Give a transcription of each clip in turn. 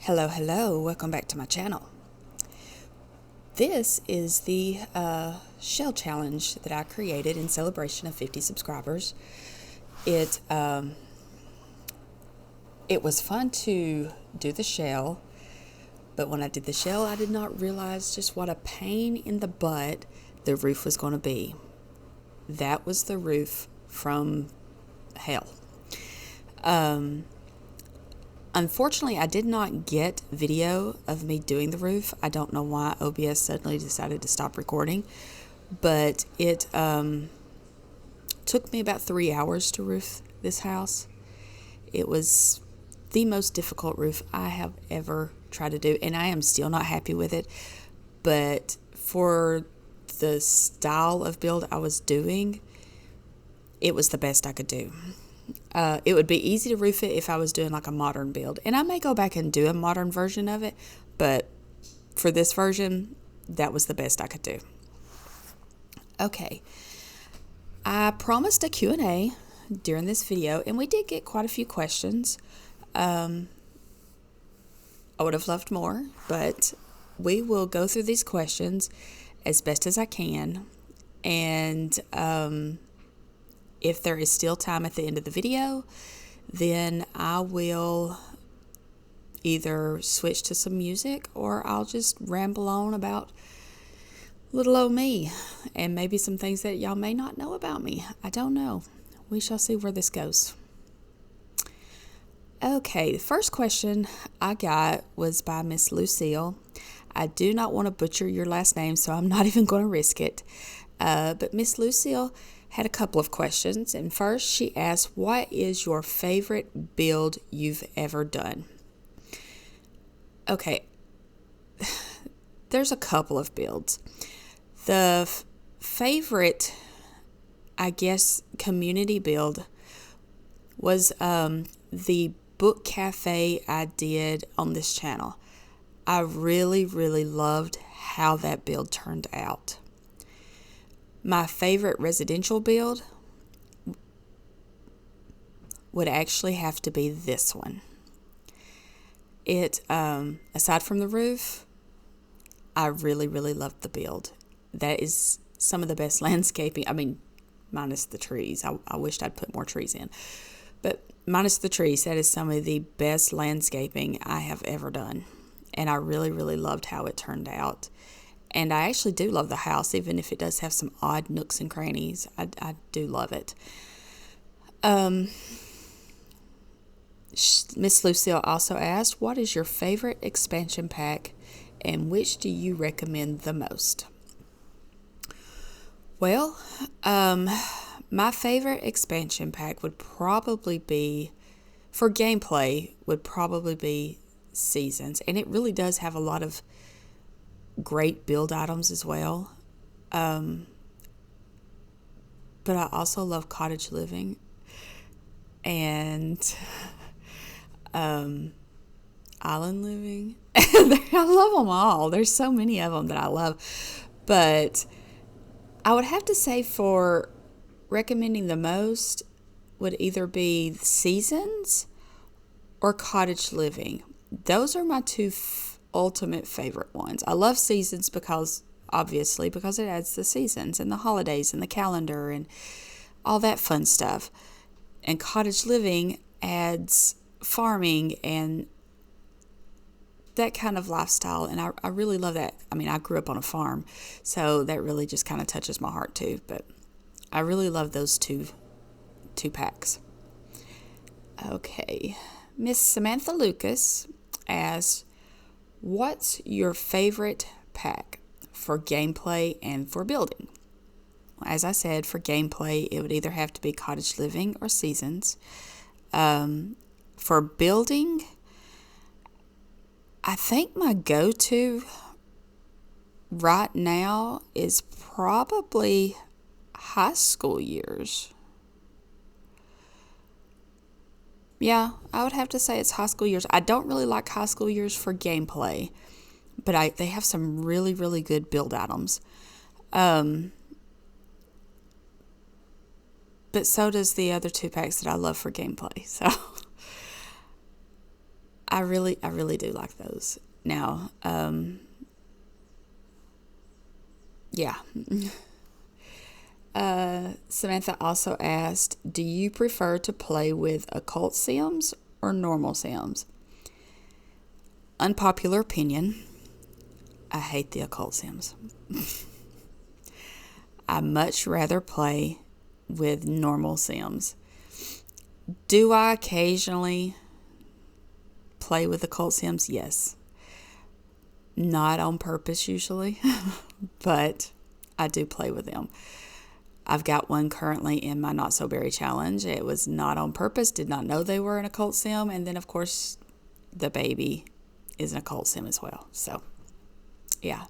Hello, welcome back to my channel. This is the shell challenge that I created in celebration of 50 subscribers. It was fun to do the shell, but when I did the shell, I did not realize just what a pain in the butt the roof was going to be. That was the roof from hell. Unfortunately, I did not get video of me doing the roof. I don't know why OBS suddenly decided to stop recording, but it took me about 3 hours to roof this house. It was the most difficult roof I have ever tried to do, and I am still not happy with it. But for the style of build I was doing, it was the best I could do. It would be easy to roof it if I was doing like a modern build. And I may go back and do a modern version of it, but for this version, that was the best I could do. Okay. I promised a Q&A during this video, and we did get quite a few questions. I would have loved more, but we will go through these questions as best as I can. And if there is still time at the end of the video, then I will either switch to some music or I'll just ramble on about little old me and maybe some things that y'all may not know about me. I don't know. We shall see where this goes. Okay, the first question I got was by Miss Lucille. I do not want to butcher your last name, so I'm not even going to risk it. But Miss Lucille had a couple of questions, and first she asked, what is your favorite build you've ever done? Okay, there's a couple of builds. The favorite, I guess, community build was the book cafe I did on this channel. I really loved how that build turned out. My favorite residential build would actually have to be this one. It, aside from the roof, I really loved the build. That is some of the best landscaping. I mean, minus the trees. I wished I'd put more trees in. But minus the trees, that is some of the best landscaping I have ever done. And I really loved how it turned out. And I actually do love the house, even if it does have some odd nooks and crannies. I do love it. Miss Lucille also asked, what is your favorite expansion pack and which do you recommend the most? Well, my favorite expansion pack would probably be, for gameplay, would probably be Seasons. And it really does have a lot of great build items as well. But I also love cottage living and island living. I love them all. There's so many of them that I love. But I would have to say for recommending the most would either be Seasons or cottage living. Those are my two ultimate favorite ones. I love Seasons because it adds the seasons and the holidays and the calendar and all that fun stuff. And cottage living adds farming and that kind of lifestyle, and I really love that. I mean, I grew up on a farm, so that really just kind of touches my heart too. But I really love those two packs. Okay, Miss Samantha Lucas asks, what's your favorite pack for gameplay and for building? As I said, for gameplay, it would either have to be cottage living or Seasons. For building, I think my go-to right now is probably high school years. Yeah, I would have to say it's high school years. I don't really like high school years for gameplay, but they have some really good build items. But so does the other two packs that I love for gameplay. So I really do like those. Now, yeah. Samantha also asked, do you prefer to play with occult sims or normal sims? Unpopular opinion, I hate the occult sims. I much rather play with normal sims. Do I occasionally play with occult sims? Yes. Not on purpose usually, but I do play with them. I've got one currently in my Not So Berry challenge. It was not on purpose, did not know they were an occult sim. And then, of course, the baby is an occult sim as well. So, yeah.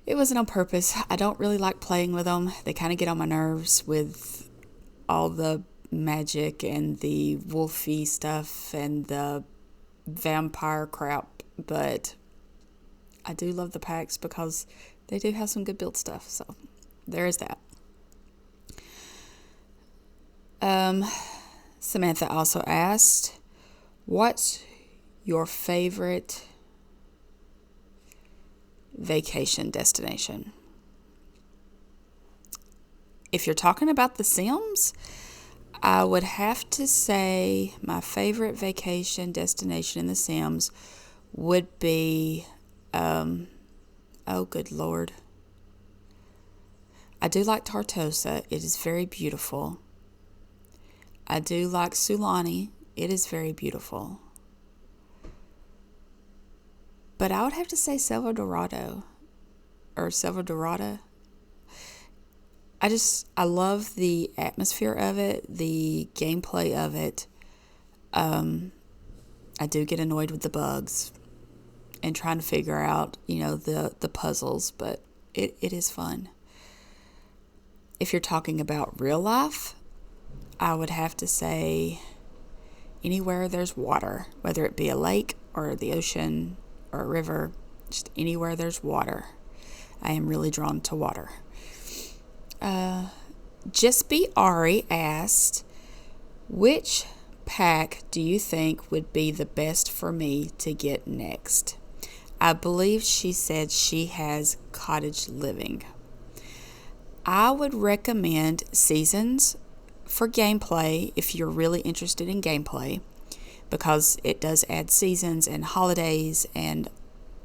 It wasn't on purpose. I don't really like playing with them. They kind of get on my nerves with all the magic and the wolfy stuff and the vampire crap. But I do love the packs because they do have some good build stuff. So, there is that. Samantha also asked, what's your favorite vacation destination? If you're talking about the Sims, I would have to say my favorite vacation destination in the Sims would be, oh good Lord. I do like Tartosa. It is very beautiful. I do like Sulani. It is very beautiful. But I would have to say Selva Dorado or Selva Dorada. I love the atmosphere of it, the gameplay of it. I do get annoyed with the bugs and trying to figure out, the puzzles, but it is fun. If you're talking about real life, I would have to say anywhere there's water, whether it be a lake or the ocean or a river, just anywhere there's water. I am really drawn to water. Just Be Ari asked, which pack do you think would be the best for me to get next? I believe she said she has cottage living. I would recommend Seasons for gameplay if you're really interested in gameplay, because it does add seasons and holidays and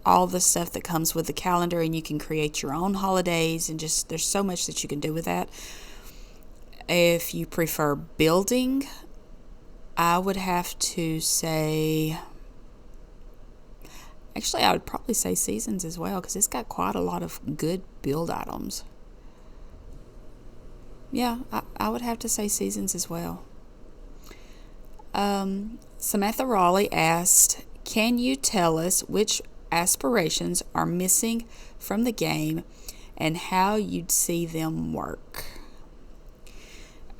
all the stuff that comes with the calendar, and you can create your own holidays, and just there's so much that you can do with that. If you prefer building, I would have to say, actually I would probably say Seasons as well, because it's got quite a lot of good build items. Yeah, I would have to say Seasons as well. Samantha Raleigh asked, can you tell us which aspirations are missing from the game and how you'd see them work?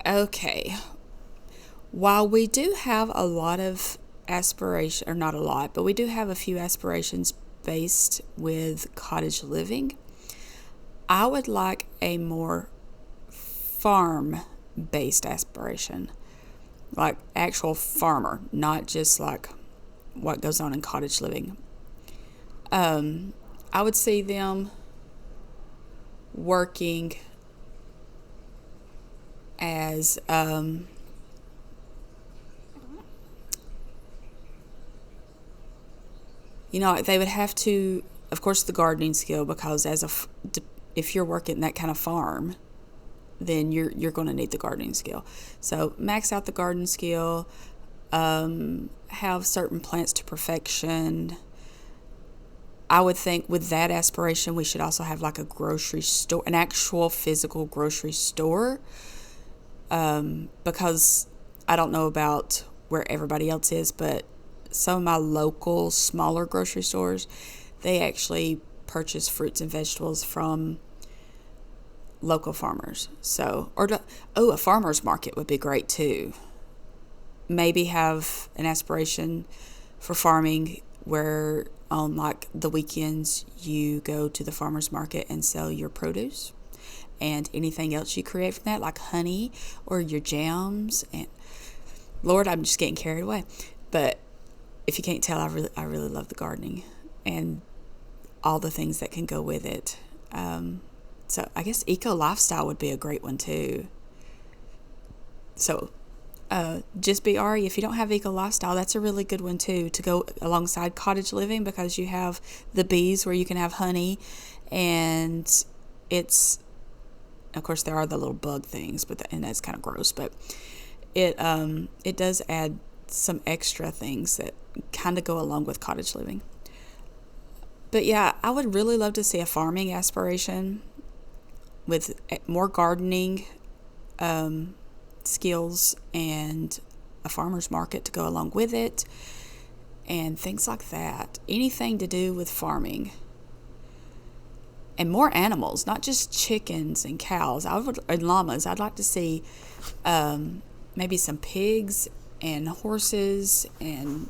Okay. While we do have a lot of aspiration, or not a lot, but we do have a few aspirations based with cottage living, I would like a more farm-based aspiration, like actual farmer, not just like what goes on in cottage living. I would see them working as they would have to, of course, the gardening skill, because if you're working that kind of farm, then you're going to need the gardening skill. So max out the garden skill, have certain plants to perfection. I would think with that aspiration, we should also have like a grocery store, an actual physical grocery store, because I don't know about where everybody else is, but some of my local smaller grocery stores, they actually purchase fruits and vegetables from local farmers. So, a farmer's market would be great too. Maybe have an aspiration for farming where on like the weekends you go to the farmer's market and sell your produce and anything else you create from that, like honey or your jams. And Lord, I'm just getting carried away. But if you can't tell, I really love the gardening and all the things that can go with it. So I guess eco lifestyle would be a great one too. So just be Ari, if you don't have eco lifestyle, that's a really good one too, to go alongside cottage living, because you have the bees where you can have honey, and it's, of course there are the little bug things, and that's kind of gross, but it does add some extra things that kind of go along with cottage living. But yeah, I would really love to see a farming aspiration with more gardening skills and a farmer's market to go along with it and things like that. Anything to do with farming. And more animals, not just chickens and cows. And llamas. I'd like to see maybe some pigs and horses, and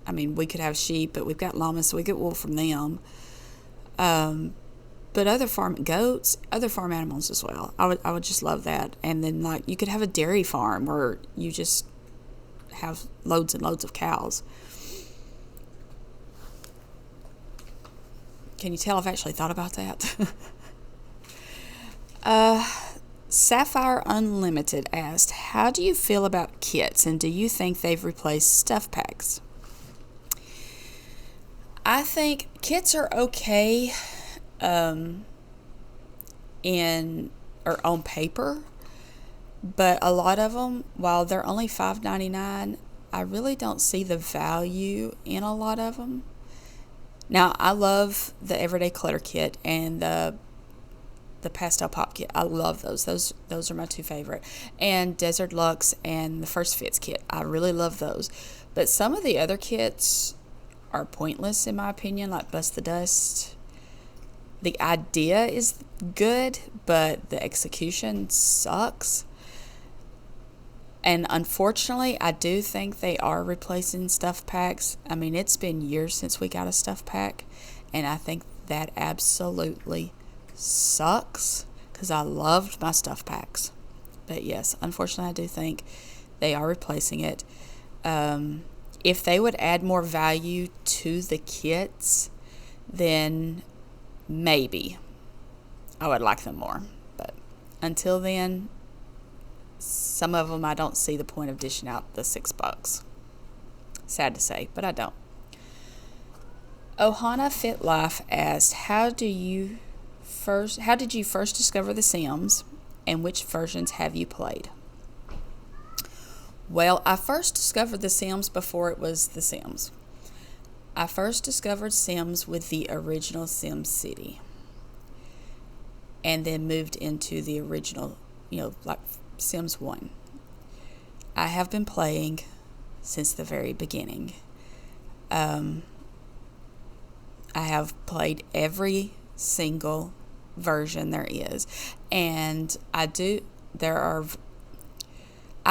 I mean, we could have sheep, but we've got llamas, so we get wool from them. But other farm animals as well. I would just love that. And then like you could have a dairy farm where you just have loads and loads of cows. Can you tell I've actually thought about that? Sapphire Unlimited asked, how do you feel about kits, and do you think they've replaced stuff packs? I think kits are okay on paper, but a lot of them, while they're only $5.99, I really don't see the value in a lot of them. Now, I love the Everyday Clutter Kit and the Pastel Pop Kit. I love those. Those are my two favorite. And Desert Luxe and the First Fits Kit. I really love those. But some of the other kits are pointless in my opinion, like Bust the Dust. The idea is good, but the execution sucks. And unfortunately, I do think they are replacing stuff packs. I mean, it's been years since we got a stuff pack, and I think that absolutely sucks, because I loved my stuff packs. But yes, unfortunately, I do think they are replacing it. If they would add more value to the kits, then maybe I would like them more. But until then, some of them I don't see the point of dishing out the $6. Sad to say, but I don't. Ohana Fit Life asked, how did you first discover The Sims, and which versions have you played? Well, I first discovered The Sims before it was The Sims. I first discovered Sims with the original Sim City, and then moved into the original, like Sims 1. I have been playing since the very beginning. I have played every single version there is, and I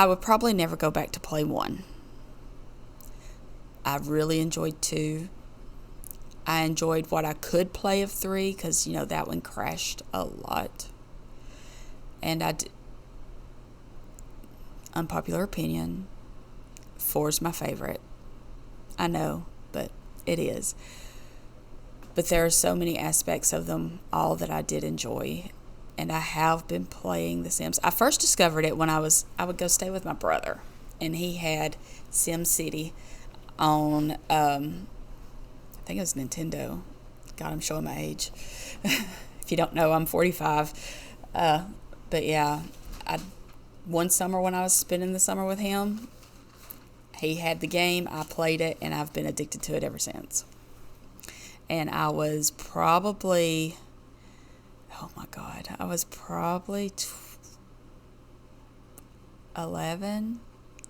would probably never go back to play 1. I really enjoyed 2. I enjoyed what I could play of 3, because that one crashed a lot. And unpopular opinion, 4 is my favorite. I know, but it is. But there are so many aspects of them all that I did enjoy. And I have been playing The Sims. I first discovered it when I would go stay with my brother, and he had Sim City on, I think it was Nintendo. God, I'm showing my age. If you don't know, I'm 45. But yeah, one summer when I was spending the summer with him, he had the game, I played it, and I've been addicted to it ever since. And I was probably, oh my God, I was probably 11,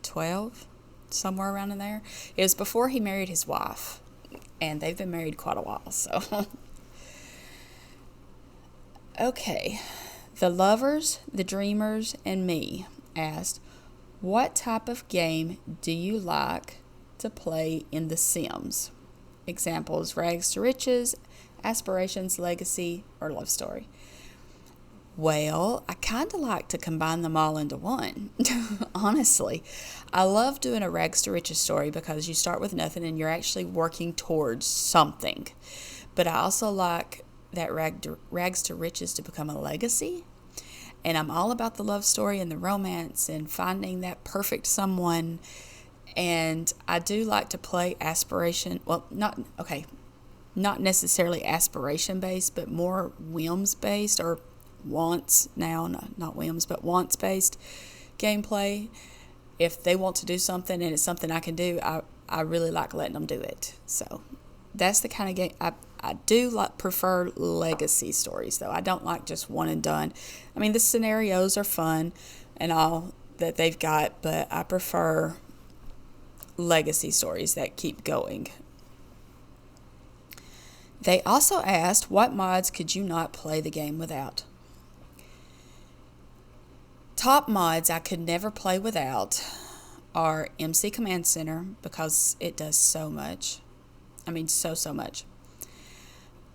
12, somewhere around in there. It was before he married his wife, and they've been married quite a while, so. Okay, The Lovers, The Dreamers, and Me asked, what type of game do you like to play in The Sims? Examples, Rags to Riches, Aspirations, Legacy, or Love Story. Well, I kind of like to combine them all into one, honestly. I love doing a rags to riches story because you start with nothing and you're actually working towards something. But I also like that rags to riches to become a legacy. And I'm all about the love story and the romance and finding that perfect someone. And I do like to play aspiration. Well, not necessarily aspiration based, but more whims based or wants now, not whims, but wants based gameplay. If they want to do something and it's something I can do, I really like letting them do it. So that's the kind of game I do prefer legacy stories, though. I don't like just one and done. I mean, the scenarios are fun and all that they've got, but I prefer legacy stories that keep going. They also asked, what mods could you not play the game without? Top mods I could never play without are MC Command Center because it does so much. I mean, so much.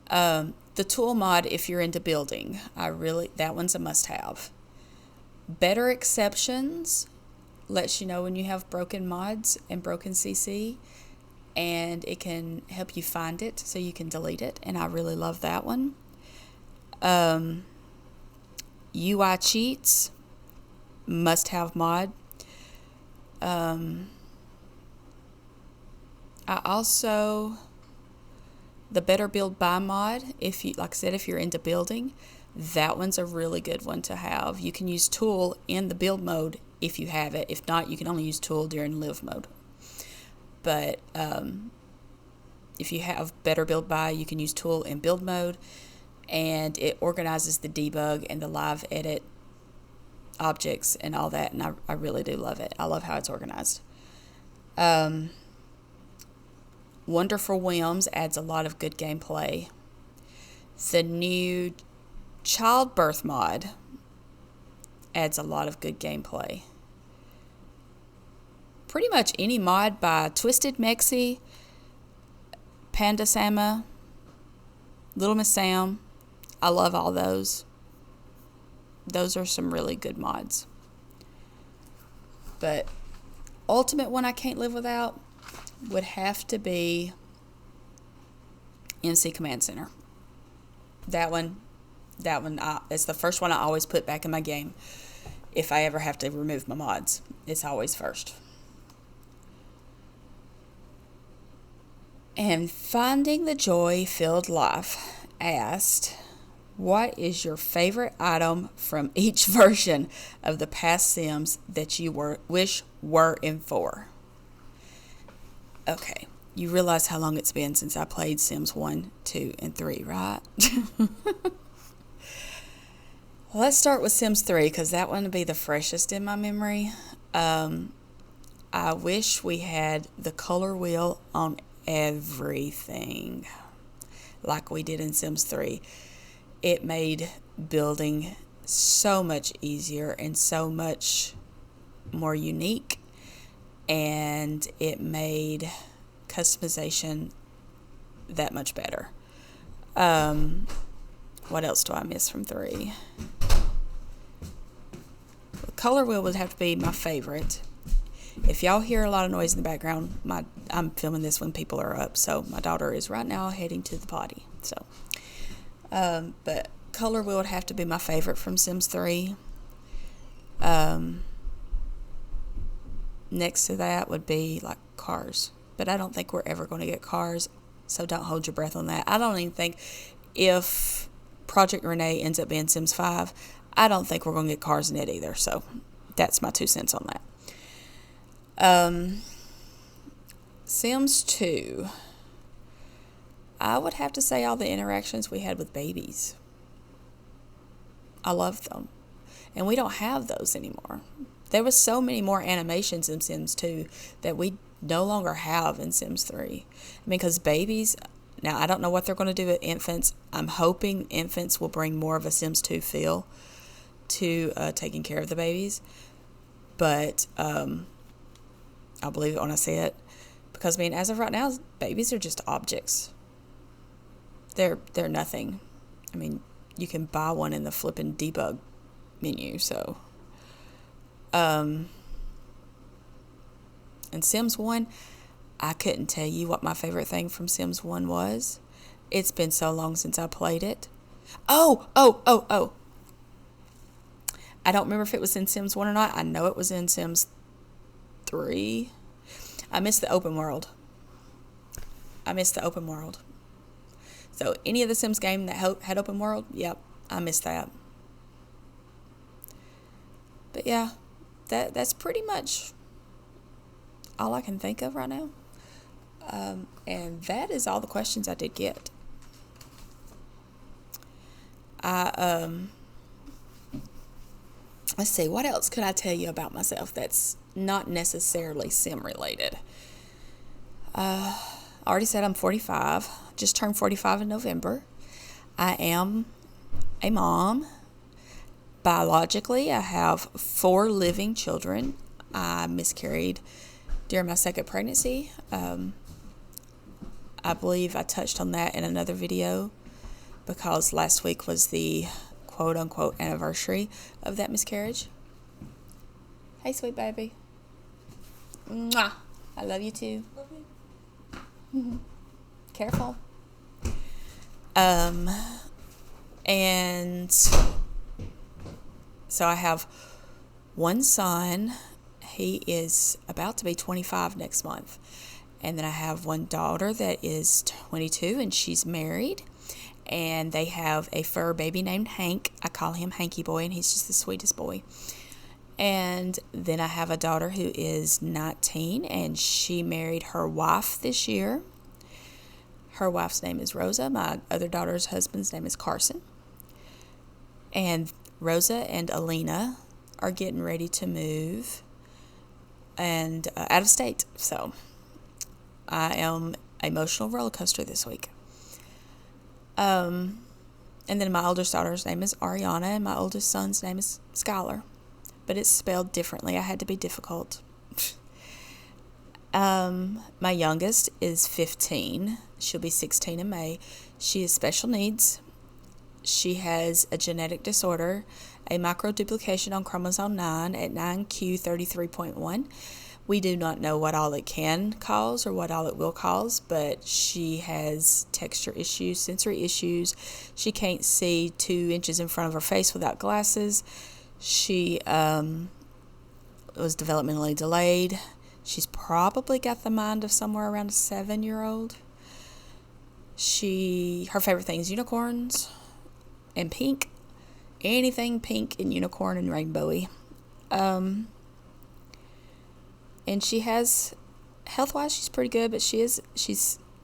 The tool mod, if you're into building, that one's a must-have. Better Exceptions lets you know when you have broken mods and broken CC, and it can help you find it so you can delete it, and I really love that one. UI Cheats, must-have mod. I also, the Better Build By mod, like I said, if you're into building, that one's a really good one to have. You can use Tool in the build mode if you have it. If not, you can only use Tool during live mode. But if you have Better Build By, you can use Tool in build mode, and it organizes the debug and the live edit objects and all that, and I really do love it. I love how it's organized. Wonderful Whims adds a lot of good gameplay. The new Childbirth mod adds a lot of good gameplay. Pretty much any mod by Twisted Mexi, Panda Sama, Little Miss Sam, I love all those. Those are some really good mods. But ultimate one I can't live without would have to be MC Command Center. That one, it's the first one I always put back in my game. If I ever have to remove my mods, it's always first. And Finding the Joy-Filled Life asked, what is your favorite item from each version of the past Sims that you wish were in 4? Okay, you realize how long it's been since I played Sims 1, 2, and 3, right? Let's start with Sims 3 because that one would be the freshest in my memory. I wish we had the color wheel on everything like we did in Sims 3. It made building so much easier and so much more unique, and it made customization that much better. What else do I miss from 3? The color wheel would have to be my favorite. If y'all hear a lot of noise in the background, I'm filming this when people are up, so my daughter is right now heading to the potty. So, but color wheel would have to be my favorite from Sims 3. Next to that would be like cars, but I don't think we're ever going to get cars, so don't hold your breath on that. I don't even think if Project Renee ends up being Sims 5, I don't think we're going to get cars in it either, so that's my 2 cents on that. Sims 2, I would have to say all the interactions we had with babies. I loved them, and we don't have those anymore. There was so many more animations in Sims 2 that we no longer have in Sims 3. I mean, because babies, now I don't know what they're going to do with infants. I'm hoping infants will bring more of a Sims 2 feel to taking care of the babies. But I'll believe it when I see it. Because, I mean, as of right now, babies are just objects. They're nothing. I mean, you can buy one in the flipping debug menu. So, and Sims 1, I couldn't tell you what my favorite thing from Sims 1 was. It's been so long since I played it. Oh. I don't remember if it was in Sims 1 or not. I know it was in Sims 3. I missed the open world. So any of the Sims game that had open world, yep, I missed that. But yeah, that's pretty much all I can think of right now. And that is all the questions I did get. Let's see, what else could I tell you about myself that's not necessarily sim related? I already said I'm 45. Just turned 45 in November. I am a mom. Biologically, I have 4 living children. I miscarried during my second pregnancy. I believe I touched on that in another video because last week was the quote-unquote anniversary of that miscarriage. Hey, sweet baby. Mwah. I love you too. Love you. Careful. And so I have one son. He is about to be 25 next month. And then I have one daughter that is 22 and she's married. And they have a fur baby named Hank. I call him Hanky Boy, and he's just the sweetest boy. And then I have a daughter who is 19, and she married her wife this year. Her wife's name is Rosa. My other daughter's husband's name is Carson. And Rosa and Alina are getting ready to move and out of state. So I am emotional roller coaster this week. And then my oldest daughter's name is Ariana, and my oldest son's name is Skylar, but it's spelled differently. I had to be difficult. My youngest is 15. She'll be 16 in May. She has special needs. She has a genetic disorder, a microduplication on chromosome 9 at 9q33.1. We do not know what all it can cause or what all it will cause, but she has texture issues, sensory issues. She can't see 2 inches in front of her face without glasses. She was developmentally delayed. She's probably got the mind of somewhere around a 7-year-old. Her favorite thing is unicorns and pink. Anything pink and unicorn and rainbowy. And she has, health-wise, she's pretty good, but she's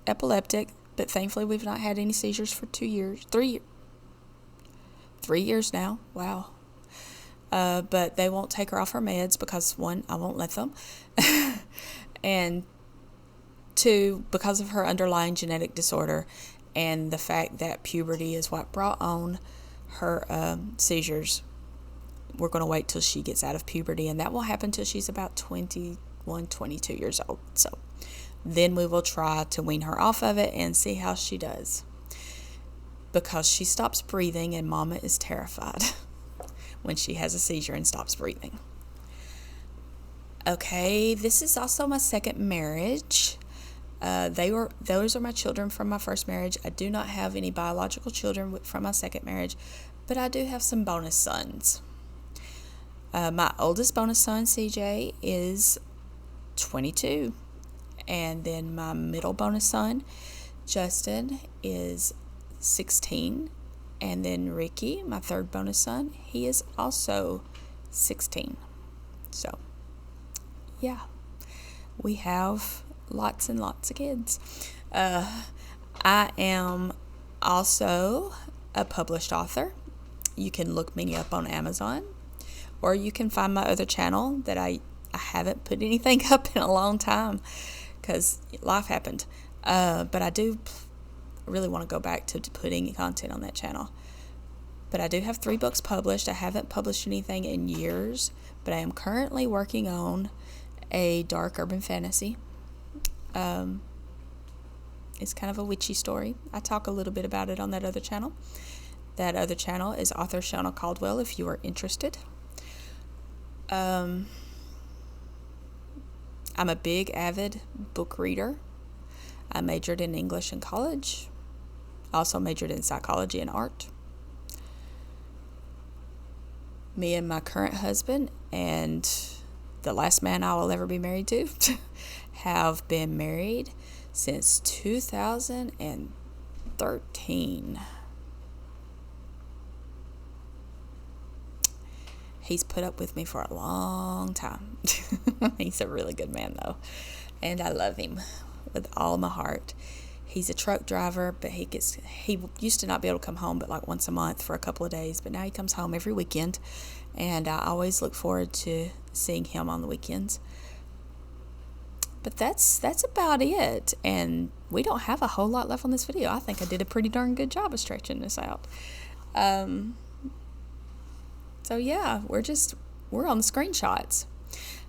epileptic. But thankfully, we've not had any seizures for 3 years now. Wow. But they won't take her off her meds because, 1, I won't let them. And 2, because of her underlying genetic disorder and the fact that puberty is what brought on her seizures, we're going to wait till she gets out of puberty, and that will happen till she's about 21, 22 years old. So then we will try to wean her off of it and see how she does, because she stops breathing and Mama is terrified when she has a seizure and stops breathing. Okay, this is also my second marriage. Those are my children from my first marriage. I do not have any biological children from my second marriage, but I do have some bonus sons. My oldest bonus son, CJ, is 22. And then my middle bonus son, Justin, is 16. And then Ricky, my third bonus son, he is also 16. So, yeah, we have lots and lots of kids. I am also a published author. You can look me up on Amazon, or you can find my other channel that I haven't put anything up in a long time because life happened. But I do really want to go back to putting content on that channel. But I do have 3 books published. I haven't published anything in years, but I am currently working on a dark urban fantasy. It's kind of a witchy story. I talk a little bit about it on that other channel. That other channel is author Shonna Caldwell if you are interested. I'm a big avid book reader. I majored in English in college. I also majored in psychology and art. Me and my current husband and the last man I will ever be married to have been married since 2013. He's put up with me for a long time. He's a really good man, though, and I love him with all my heart. He's a truck driver, but he used to not be able to come home but like once a month for a couple of days, but now he comes home every weekend, and I always look forward to seeing him on the weekends. But that's about it, and we don't have a whole lot left on this video. I think I did a pretty darn good job of stretching this out. So yeah, we're on the screenshots.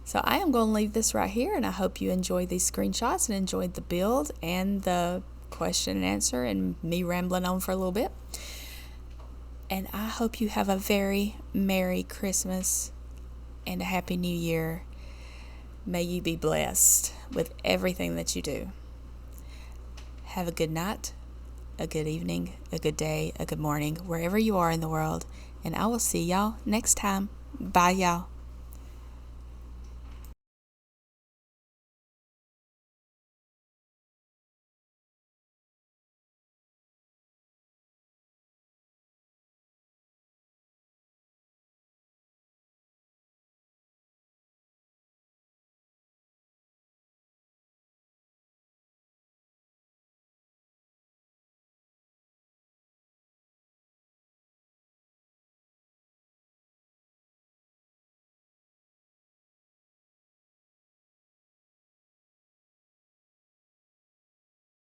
So I am going to leave this right here, and I hope you enjoyed these screenshots and enjoyed the build and the question and answer and me rambling on for a little bit. And I hope you have a very Merry Christmas and a Happy New Year. May you be blessed with everything that you do. Have a good night, a good evening, a good day, a good morning, wherever you are in the world. And I will see y'all next time. Bye, y'all.